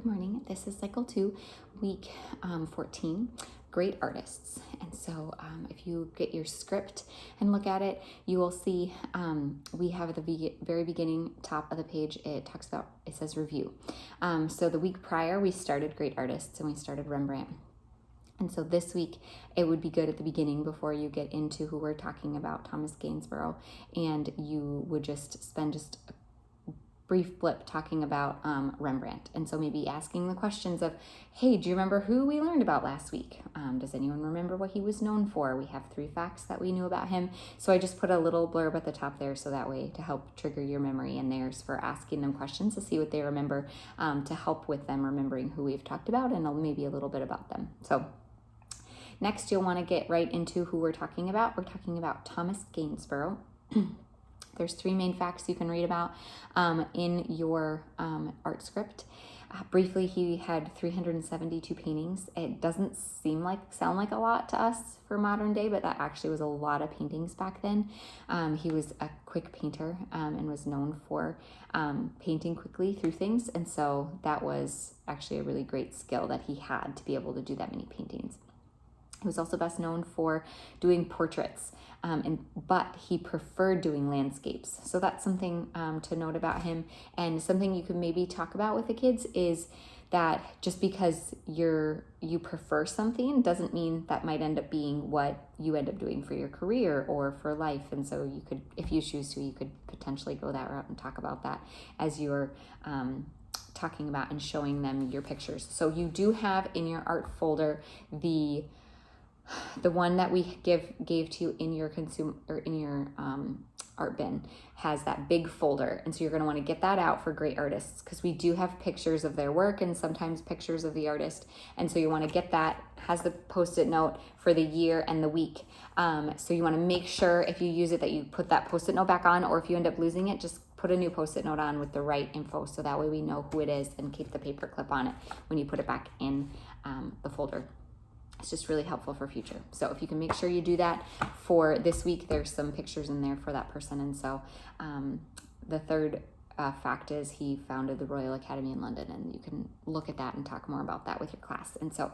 Good morning. This is cycle 2, week 14, great artists. And so if you get your script and look at it, you will see we have at the very beginning, top of the page, it says review. So the week prior, we started great artists and we started Rembrandt. And so this week, it would be good at the beginning before you get into who we're talking about, Thomas Gainsborough, and you would just spend just a brief blip talking about Rembrandt. And so maybe asking the questions of, hey, do you remember who we learned about last week? Does anyone remember what he was known for? We have 3 facts that we knew about him. So I just put a little blurb at the top there so that way to help trigger your memory and theirs for asking them questions to see what they remember, to help with them remembering who we've talked about and maybe a little bit about them. So next, you'll want to get right into who we're talking about. We're talking about Thomas Gainsborough. There's 3 main facts you can read about in your art script. Briefly, he had 372 paintings. It doesn't sound like a lot to us for modern day, but that actually was a lot of paintings back then. He was a quick painter and was known for painting quickly through things. And so that was actually a really great skill that he had to be able to do that many paintings. He was also best known for doing portraits, but he preferred doing landscapes. So that's something to note about him. And something you can maybe talk about with the kids is that just because you prefer something doesn't mean that might end up being what you end up doing for your career or for life. And so you could, if you choose to, you could potentially go that route and talk about that as you're talking about and showing them your pictures. So you do have in your art folder the one that we gave to you in your art bin has that big folder. And so you're going to want to get that out for great artists because we do have pictures of their work and sometimes pictures of the artist. And so you want to get that, has the post-it note for the year and the week. So you want to make sure if you use it that you put that post-it note back on, or if you end up losing it, just put a new post-it note on with the right info. So that way we know who it is and keep the paper clip on it when you put it back in the folder. It's just really helpful for future. So if you can make sure you do that for this week, there's some pictures in there for that person. And so the third fact is he founded the Royal Academy in London, and you can look at that and talk more about that with your class. And so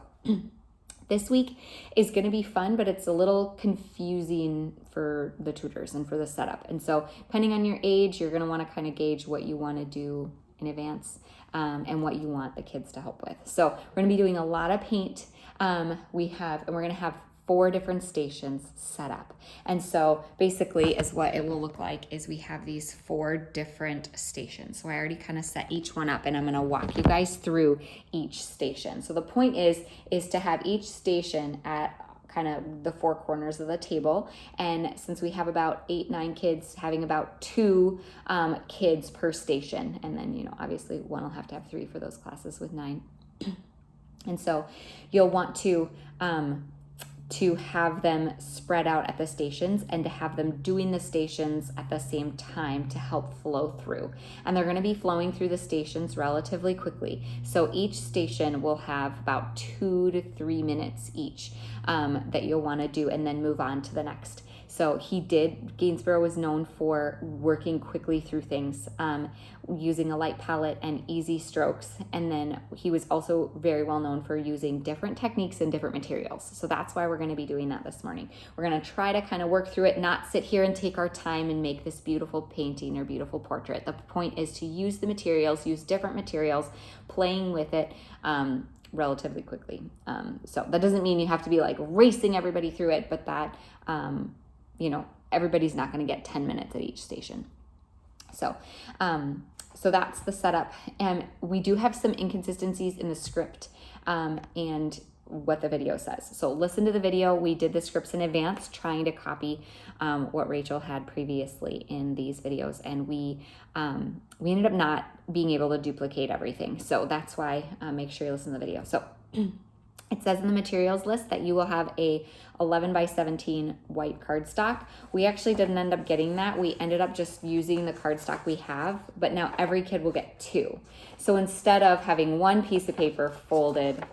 this week is going to be fun, but it's a little confusing for the tutors and for the setup. And so depending on your age, you're going to want to kind of gauge what you want to do in advance and what you want the kids to help with. So we're going to be doing a lot of paint. We're going to have 4 different stations set up. And so basically is what it will look like is we have these 4 different stations. So I already kind of set each one up and I'm going to walk you guys through each station. So the point is to have each station at kind of the 4 corners of the table. And since we have about 8-9 kids, having about 2 kids per station. And then, obviously one will have to have 3 for those classes with 9. And so you'll want to have them spread out at the stations and to have them doing the stations at the same time to help flow through. And they're going to be flowing through the stations relatively quickly. So each station will have about 2 to 3 minutes each that you'll want to do and then move on to the next. So Gainsborough was known for working quickly through things, using a light palette and easy strokes. And then he was also very well known for using different techniques and different materials. So that's why we're going to be doing that this morning. We're going to try to kind of work through it, not sit here and take our time and make this beautiful painting or beautiful portrait. The point is to use different materials, playing with it, relatively quickly. So that doesn't mean you have to be like racing everybody through it, but that, everybody's not going to get 10 minutes at each station. So that's the setup. And we do have some inconsistencies in the script and what the video says. So listen to the video. We did the scripts in advance, trying to copy what Rachel had previously in these videos. And we ended up not being able to duplicate everything. So that's why make sure you listen to the video. So it says in the materials list that you will have a 11 by 17 white cardstock. We actually didn't end up getting that. We ended up just using the cardstock we have, but now every kid will get 2. So instead of having one piece of paper folded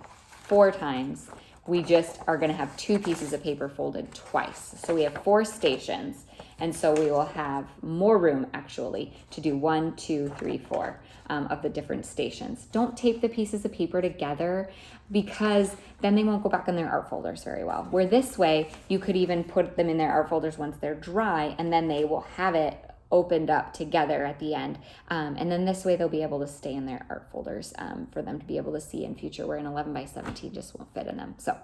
4 times, we just are going to have 2 pieces of paper folded twice. So we have 4 stations. And so we will have more room actually to do 1, 2, 3, 4 of the different stations. Don't tape the pieces of paper together because then they won't go back in their art folders very well. Where this way, you could even put them in their art folders once they're dry, and then they will have it opened up together at the end. And then this way they'll be able to stay in their art folders for them to be able to see in future, where an 11 by 17 just won't fit in them. So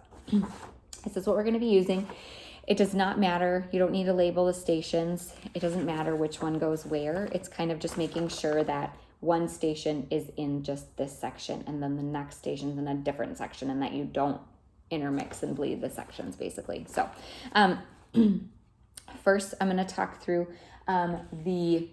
this is what we're going to be using. It does not matter. You don't need to label the stations. It doesn't matter which one goes where. It's kind of just making sure that one station is in just this section and then the next station's in a different section, and that you don't intermix and bleed the sections basically. So first I'm going to talk through the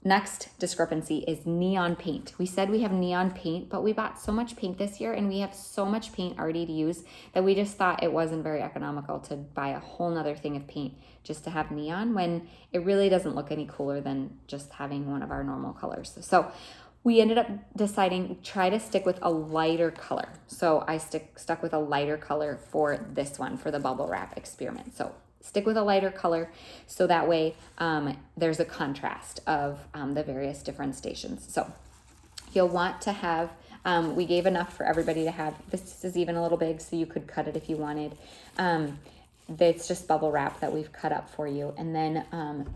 next discrepancy is neon paint. We said we have neon paint, but we bought so much paint this year and we have so much paint already to use that we just thought it wasn't very economical to buy a whole nother thing of paint just to have neon, when it really doesn't look any cooler than just having one of our normal colors. So we ended up deciding try to stick with a lighter color. So I stuck with a lighter color for this one, for the bubble wrap experiment. So stick with a lighter color so that way there's a contrast of the various different stations. So you'll want to have, we gave enough for everybody to have. This is even a little big, so you could cut it if you wanted. It's just bubble wrap that we've cut up for you. And then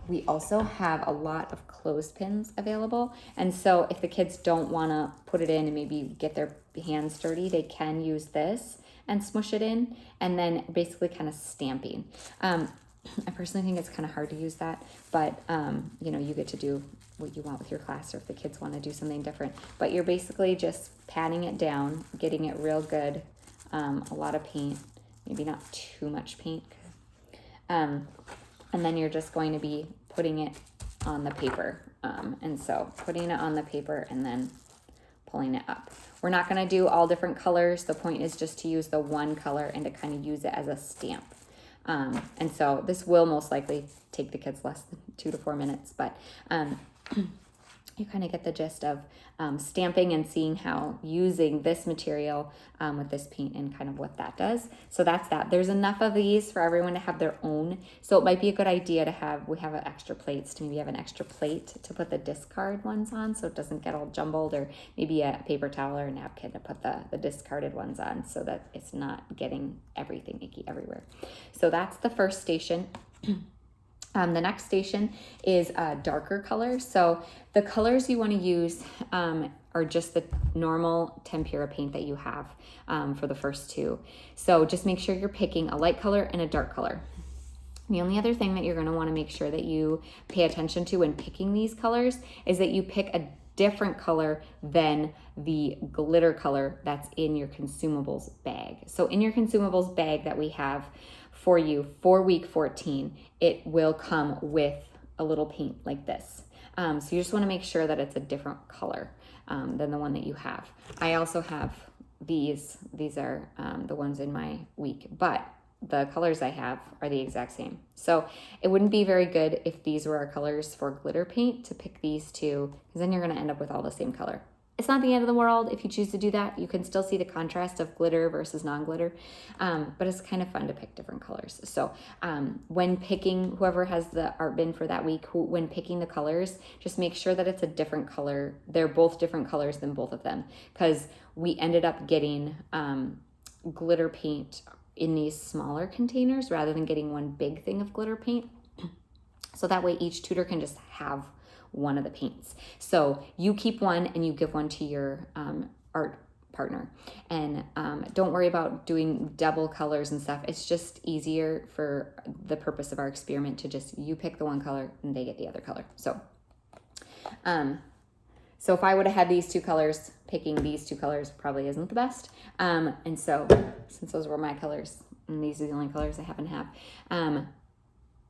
we also have a lot of clothespins available. And so if the kids don't want to put it in and maybe get their hands dirty, they can use this and smush it in, and then basically kind of stamping. I personally think it's kind of hard to use that, but you know, you get to do what you want with your class, or if the kids want to do something different. But you're basically just patting it down, getting it real good, a lot of paint, maybe not too much paint. And then you're just going to be putting it on the paper. And so putting it on the paper and then pulling it up. We're not going to do all different colors. The point is just to use the one color and to kind of use it as a stamp. And so this will most likely take the kids less than 2 to 4 minutes, but you kind of get the gist of stamping and seeing how using this material with this paint and kind of what that does. So that's that. There's enough of these for everyone to have their own. So it might be a good idea to have, we have extra plates, to maybe have an extra plate to put the discard ones on so it doesn't get all jumbled, or maybe a paper towel or a napkin to put the discarded ones on so that it's not getting everything icky everywhere. So that's the first station. The next station is darker colors. So the colors you want to use are just the normal tempera paint that you have for the first 2. So just make sure you're picking a light color and a dark color. The only other thing that you're going to want to make sure that you pay attention to when picking these colors is that you pick a different color than the glitter color that's in your consumables bag. So in your consumables bag that we have for you for week 14, it will come with a little paint like this. So you just want to make sure that it's a different color than the one that you have. I also have these. These are the ones in my week, but the colors I have are the exact same. So it wouldn't be very good if these were our colors for glitter paint to pick these 2, because then you're going to end up with all the same color. It's not the end of the world if you choose to do that. You can still see the contrast of glitter versus non-glitter, but it's kind of fun to pick different colors. So when picking, whoever has the art bin for that week, when picking the colors, just make sure that it's a different color. They're both different colors than both of them, because we ended up getting glitter paint in these smaller containers rather than getting one big thing of glitter paint. So that way each tutor can just have one of the paints. So you keep one and you give one to your art partner. And don't worry about doing double colors and stuff. It's just easier for the purpose of our experiment to just, you pick the one color and they get the other color. So if I would have had these 2 colors, picking these 2 colors probably isn't the best. And so since those were my colors and these are the only colors I happen to have,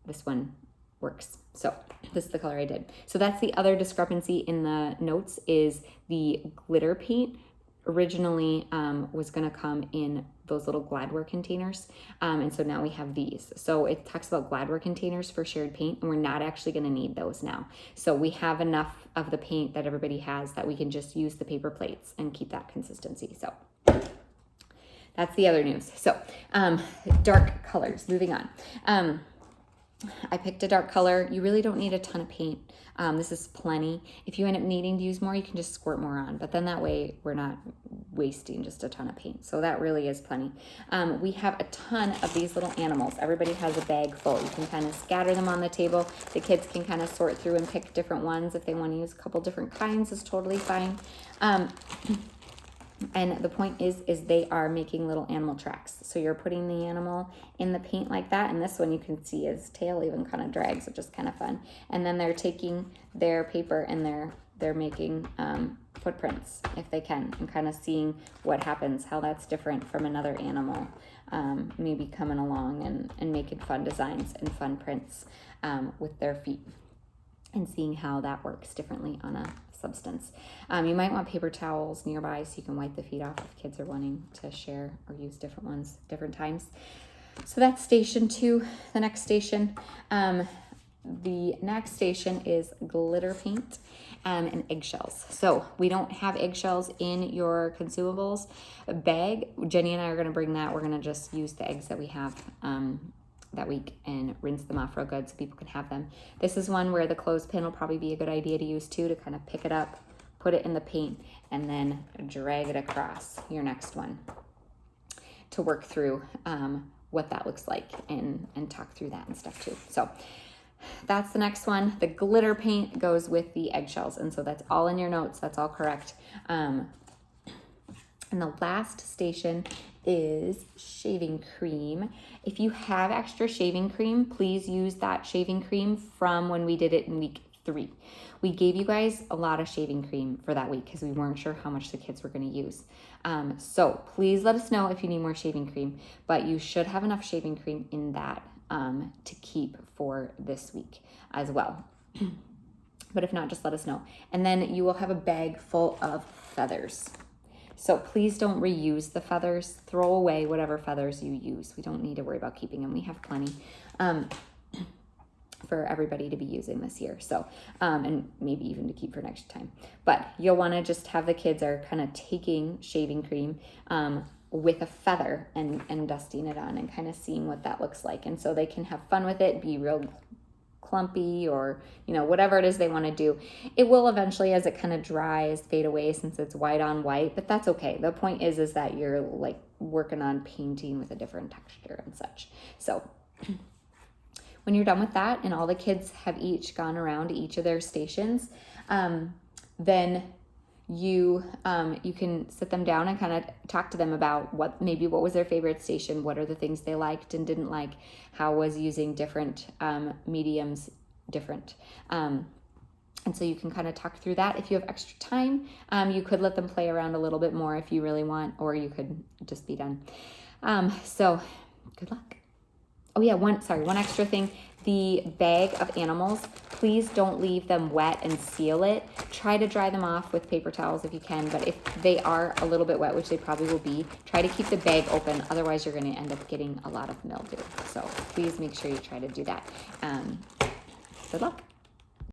this one works. So this is the color I did. So that's the other discrepancy in the notes, is the glitter paint originally was going to come in those little Gladware containers. And so now we have these. So it talks about Gladware containers for shared paint, and we're not actually going to need those now. So we have enough of the paint that everybody has that we can just use the paper plates and keep that consistency. So that's the other news. So dark colors, moving on. I picked a dark color. You really don't need a ton of paint. This is plenty. If you end up needing to use more, you can just squirt more on, but then that way we're not wasting just a ton of paint. So that really is plenty. We have a ton of these little animals. Everybody has a bag full. You can kind of scatter them on the table. The kids can kind of sort through and pick different ones. If they want to use a couple different kinds, is totally fine. And the point is they are making little animal tracks. So you're putting the animal in the paint like that. And this one you can see his tail even kind of drags, which is kind of fun. And then they're taking their paper and they're making footprints if they can, and kind of seeing what happens, how that's different from another animal, maybe coming along and making fun designs and fun prints with their feet, and seeing how that works differently on a substance. You might want paper towels nearby so you can wipe the feet off if kids are wanting to share or use different ones different times. So that's station 2. The next station is glitter paint and eggshells. So we don't have eggshells in your consumables bag. Jenny and I are going to bring that. We're going to just use the eggs that we have that week and rinse them off real good so people can have them. This is one where the clothespin will probably be a good idea to use too, to kind of pick it up, put it in the paint, and then drag it across your next one to work through what that looks like and talk through that and stuff too. So that's the next one. The glitter paint goes with the eggshells, and so that's all in your notes. That's all correct. And the last station is shaving cream. If you have extra shaving cream, please use that shaving cream from when we did it in week 3. We gave you guys a lot of shaving cream for that week because we weren't sure how much the kids were going to use. So please let us know if you need more shaving cream, but you should have enough shaving cream in that to keep for this week as well. But if not, just let us know. And then you will have a bag full of feathers. So please don't reuse the feathers. Throw away whatever feathers you use. We don't need to worry about keeping them. We have plenty for everybody to be using this year. So, and maybe even to keep for next time. But you'll want to just have the kids are kind of taking shaving cream with a feather and dusting it on and kind of seeing what that looks like. And so they can have fun with it, be real clumpy, or whatever it is they want to do. It will eventually, as it kind of dries, fade away since it's white on white, but that's okay. The point is that you're like working on painting with a different texture and such. So when you're done with that and all the kids have each gone around to each of their stations, then you can sit them down and kind of talk to them about what was their favorite station, what are the things they liked and didn't like, how was using different mediums different. And so you can kind of talk through that. If you have extra time, you could let them play around a little bit more if you really want, or you could just be done. So good luck. Oh yeah, one extra thing. The bag of animals, please don't leave them wet and seal it. Try to dry them off with paper towels if you can, but if they are a little bit wet, which they probably will be, try to keep the bag open. Otherwise, you're going to end up getting a lot of mildew. So please make sure you try to do that. Good luck.